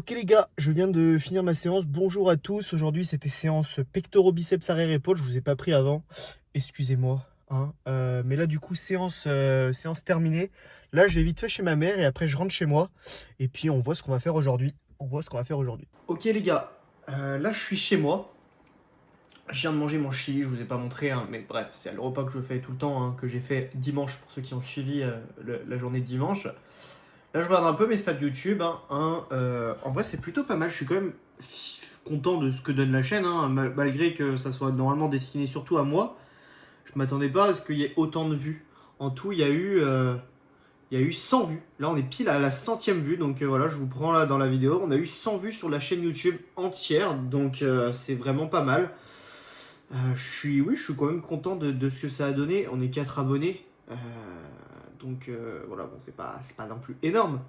Ok les gars, je viens de finir ma séance. Bonjour à tous. Aujourd'hui c'était séance pectoraux biceps arrière épaule. Je vous ai pas pris avant. Excusez-moi. Hein. Mais là du coup séance terminée. Là je vais vite fait chez ma mère et après je rentre chez moi. Et puis on voit ce qu'on va faire aujourd'hui. Ok les gars, là je suis chez moi. Je viens de manger mon chili, je vous ai pas montré, hein, mais bref, c'est le repas que je fais tout le temps, hein, que j'ai fait dimanche pour ceux qui ont suivi la journée de dimanche. Là, je regarde un peu mes stats YouTube. En vrai, c'est plutôt pas mal. Je suis quand même content de ce que donne la chaîne, hein, malgré que ça soit normalement destiné surtout à moi. Je m'attendais pas à ce qu'il y ait autant de vues. En tout, il y a eu 100 vues. Là, on est pile à la centième vue. Donc voilà, je vous prends là dans la vidéo. On a eu 100 vues sur la chaîne YouTube entière. Donc c'est vraiment pas mal. Je suis quand même content de ce que ça a donné. On est 4 abonnés. Voilà, bon, c'est pas non plus énorme,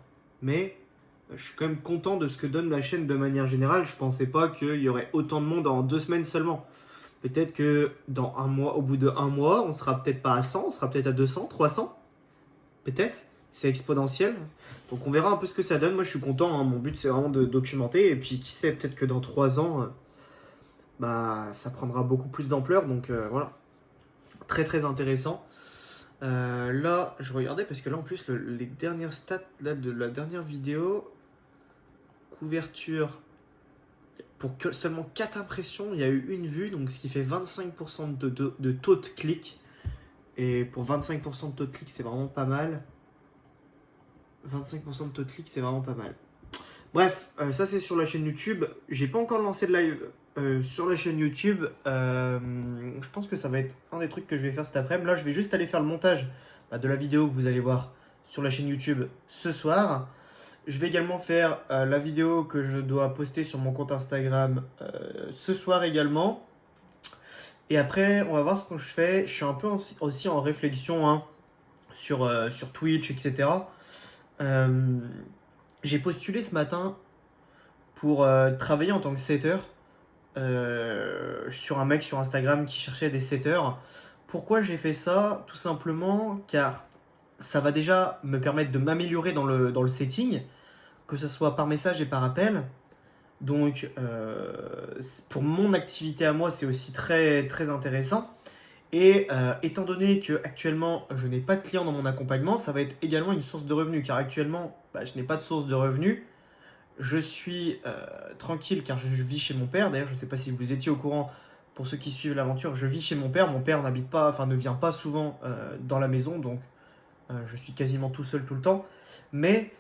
mais je suis quand même content de ce que donne la chaîne de manière générale. Je pensais pas qu'il y aurait autant de monde en 2 semaines seulement. Peut-être que dans un mois, au bout de un mois, on sera peut-être pas à 100, on sera peut-être à 200, 300, peut-être. C'est exponentiel. Donc on verra un peu ce que ça donne. Moi je suis content, hein. Mon but c'est vraiment de documenter. Et puis qui sait, peut-être que dans 3 ans, bah, ça prendra beaucoup plus d'ampleur. Donc voilà, très très intéressant. Là, je regardais parce que là, en plus, les dernières stats là, de la dernière vidéo, couverture, pour seulement 4 impressions, il y a eu une vue, donc ce qui fait 25% de taux de clic. Et pour 25% de taux de clic, c'est vraiment pas mal. 25% de taux de clic, c'est vraiment pas mal. Bref, ça c'est sur la chaîne YouTube. J'ai pas encore lancé de live sur la chaîne YouTube. Je pense que ça va être un des trucs que je vais faire cet après-midi. Là, je vais juste aller faire le montage de la vidéo que vous allez voir sur la chaîne YouTube ce soir. Je vais également faire la vidéo que je dois poster sur mon compte Instagram ce soir également. Et après, on va voir ce que je fais. Je suis un peu aussi en réflexion, hein, sur Twitch, etc. J'ai postulé ce matin pour travailler en tant que setter sur un mec sur Instagram qui cherchait des setters. Pourquoi j'ai fait ça? Tout simplement car ça va déjà me permettre de m'améliorer dans le setting, que ce soit par message et par appel. Donc pour mon activité à moi, c'est aussi très, très intéressant. Et étant donné que actuellement je n'ai pas de clients dans mon accompagnement, ça va être également une source de revenus, car actuellement je n'ai pas de source de revenus. Je suis tranquille car je vis chez mon père. D'ailleurs, je ne sais pas si vous étiez au courant, pour ceux qui suivent l'aventure, je vis chez mon père. Mon père n'habite pas, enfin ne vient pas souvent dans la maison, donc je suis quasiment tout seul tout le temps. Mais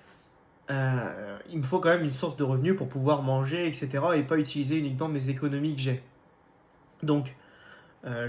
il me faut quand même une source de revenus pour pouvoir manger, etc. et pas utiliser uniquement mes économies que j'ai. Donc,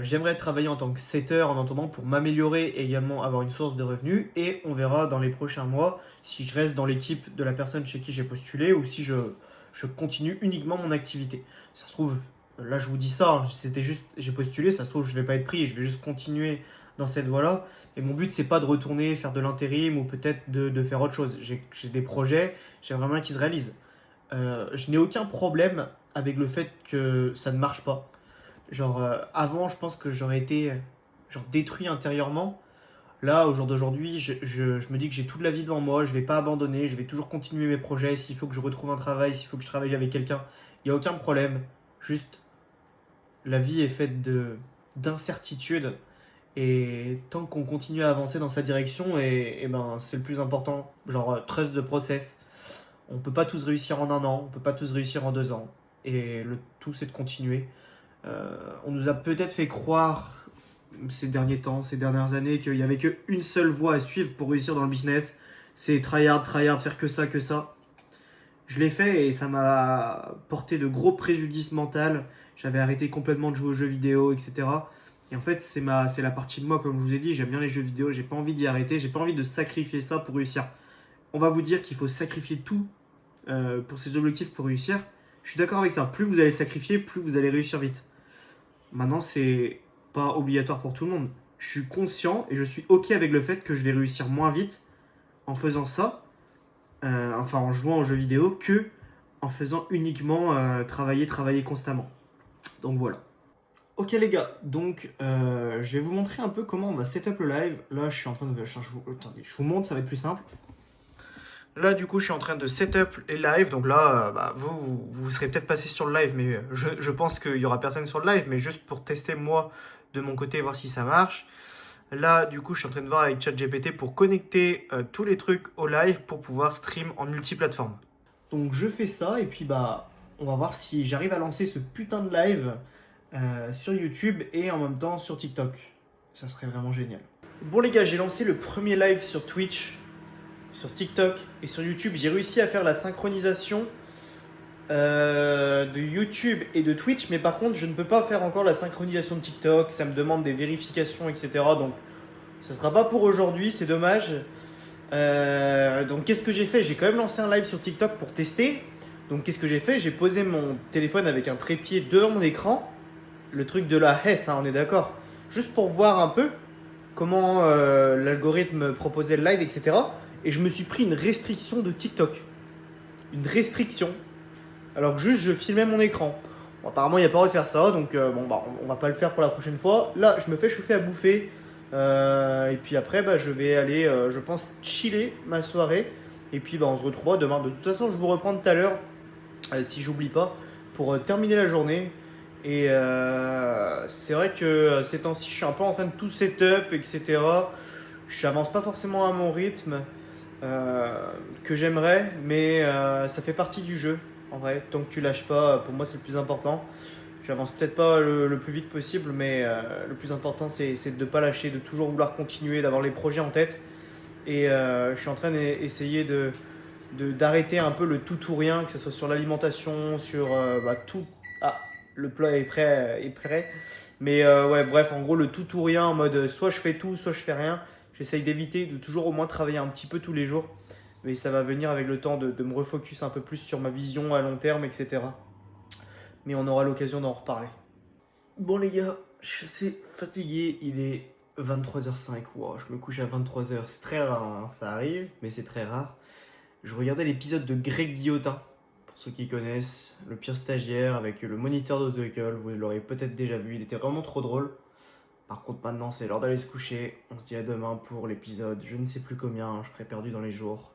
j'aimerais travailler en tant que setter en attendant pour m'améliorer et également avoir une source de revenus. Et on verra dans les prochains mois si je reste dans l'équipe de la personne chez qui j'ai postulé ou si je continue uniquement mon activité. Ça se trouve, là je vous dis ça, hein, c'était juste, j'ai postulé, ça se trouve je vais pas être pris et je vais juste continuer dans cette voie-là. Et mon but c'est pas de retourner faire de l'intérim ou peut-être de faire autre chose. J'ai des projets, j'aimerais bien qu'ils se réalisent. Je n'ai aucun problème avec le fait que ça ne marche pas. Genre, avant, je pense que j'aurais été genre détruit intérieurement. Là, au jour d'aujourd'hui, je me dis que j'ai toute la vie devant moi, je vais pas abandonner, je vais toujours continuer mes projets. S'il faut que je retrouve un travail, s'il faut que je travaille avec quelqu'un, il n'y a aucun problème. Juste, la vie est faite d'incertitudes. Et tant qu'on continue à avancer dans sa direction, et ben, c'est le plus important. Genre, trust the process. On peut pas tous réussir en un an, on peut pas tous réussir en 2 ans. Et le tout, c'est de continuer. On nous a peut-être fait croire ces derniers temps, ces dernières années, qu'il n'y avait qu'une seule voie à suivre pour réussir dans le business. C'est tryhard, faire que ça, que ça. Je l'ai fait et ça m'a porté de gros préjudices mentaux. J'avais arrêté complètement de jouer aux jeux vidéo, etc. Et en fait, c'est la partie de moi, comme je vous ai dit, j'aime bien les jeux vidéo, j'ai pas envie d'y arrêter, j'ai pas envie de sacrifier ça pour réussir. On va vous dire qu'il faut sacrifier tout pour ses objectifs pour réussir. Je suis d'accord avec ça. Plus vous allez sacrifier, plus vous allez réussir vite. Maintenant, c'est pas obligatoire pour tout le monde. Je suis conscient et je suis ok avec le fait que je vais réussir moins vite en faisant ça, enfin en jouant aux jeux vidéo, que en faisant uniquement travailler constamment. Donc voilà. Ok les gars, donc je vais vous montrer un peu comment on va setup le live. Là, je suis en train de... Attendez, je vous montre, ça va être plus simple. Là, du coup, je suis en train de setup les lives. Donc là, vous serez peut-être passé sur le live, mais je pense qu'il y aura personne sur le live, mais juste pour tester moi de mon côté, voir si ça marche. Là, du coup, je suis en train de voir avec ChatGPT pour connecter tous les trucs au live pour pouvoir stream en multiplateforme. Donc je fais ça et puis on va voir si j'arrive à lancer ce putain de live sur YouTube et en même temps sur TikTok. Ça serait vraiment génial. Bon les gars, j'ai lancé le premier live sur Twitch, sur TikTok et sur YouTube. J'ai réussi à faire la synchronisation de YouTube et de Twitch, mais par contre je ne peux pas faire encore la synchronisation de TikTok. Ça me demande des vérifications, etc. Donc ça ne sera pas pour aujourd'hui, c'est dommage. Donc qu'est-ce que j'ai fait? J'ai quand même lancé un live sur TikTok pour tester. Donc qu'est-ce que j'ai fait? J'ai posé mon téléphone avec un trépied devant mon écran. Le truc de la Hess, hein, on est d'accord. Juste pour voir un peu comment l'algorithme proposait le live, etc. Et je me suis pris une restriction de TikTok. Une restriction. Alors que juste je filmais mon écran. Bon, apparemment il n'y a pas le droit de faire ça, donc on va pas le faire pour la prochaine fois. Là je me fais chauffer à bouffer. Et puis après je vais aller, je pense, chiller ma soirée. Et puis on se retrouvera demain. De toute façon je vous reprends tout à l'heure, si j'oublie pas, pour terminer la journée. Et c'est vrai que ces temps-ci je suis un peu en train de tout setup, etc. J'avance pas forcément à mon rythme que j'aimerais, mais ça fait partie du jeu. En vrai, tant que tu lâches pas, pour moi c'est le plus important. J'avance peut-être pas le plus vite possible, mais le plus important c'est de ne pas lâcher, de toujours vouloir continuer, d'avoir les projets en tête. Et je suis en train d'essayer d'arrêter un peu le tout ou rien, que ce soit sur l'alimentation, sur tout. Ah, le plat est prêt. Mais ouais, bref, en gros, le tout ou rien en mode soit je fais tout, soit je fais rien. J'essaye d'éviter de toujours au moins travailler un petit peu tous les jours. Mais ça va venir avec le temps de me refocus un peu plus sur ma vision à long terme, etc. Mais on aura l'occasion d'en reparler. Bon les gars, je suis assez fatigué, il est 23h05. Wow, je me couche à 23h, c'est très rare, hein. Ça arrive, mais c'est très rare. Je regardais l'épisode de Greg Guillotin, pour ceux qui connaissent, le pire stagiaire avec le moniteur d'auto-école, vous l'aurez peut-être déjà vu, il était vraiment trop drôle. Par contre maintenant c'est l'heure d'aller se coucher, on se dit à demain pour l'épisode, je ne sais plus combien, je serai perdu dans les jours.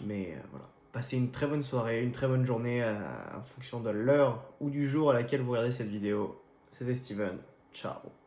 Mais voilà, passez une très bonne soirée, une très bonne journée en fonction de l'heure ou du jour à laquelle vous regardez cette vidéo. C'était Steven, ciao.